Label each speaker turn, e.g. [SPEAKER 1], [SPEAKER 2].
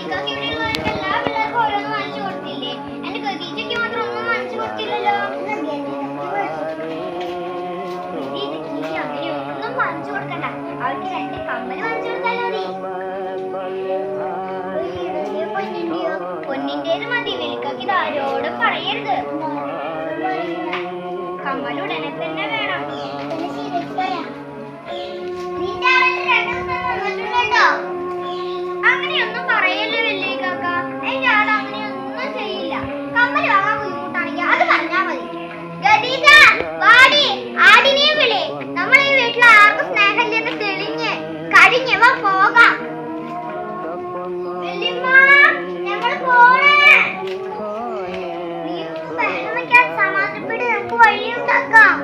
[SPEAKER 1] എല്ലാ പിള്ളേർക്കും ഓരോന്ന് വാങ്ങിച്ചു കൊടുത്തില്ലേ? എന്റെ ഖദീജയ്ക്ക് മാത്രം ഒന്നും വാങ്ങിച്ചു കൊടുത്തില്ലല്ലോ. അങ്ങനെയൊന്നും വാങ്ങിച്ചു കൊടുക്കണ്ട. അവർക്ക് 2 കമ്മല് വാങ്ങിച്ചു കൊടുത്താലോ മതി. പൊന്നിന്റേത് മതി. വിളിക്കൊക്കെ ഇത് ആരോടും പറയരുത്. കമ്മൽ ഉടനെ തന്നെ വേണം. അങ്ങനെയൊന്നും പറയല്ലേ വലിയ കാക്ക. എന്റെ ആൾ അങ്ങനെയൊന്നും ചെയ്യില്ല. കമ്മല് വാങ്ങാൻ ബുദ്ധിമുട്ടാണെങ്കിൽ അത് പറഞ്ഞാ മതി. ഖദീജ, വാടി, ആടിനെ വിളി. നമ്മൾ ഈ വീട്ടിൽ ആർക്കും സ്നേഹമില്ലെന്ന് തെളിഞ്ഞ് കഴിഞ്ഞവ പോകാം. സമാധാനപ്പെട്ട് നമുക്ക് വഴിയുണ്ടാക്കാം.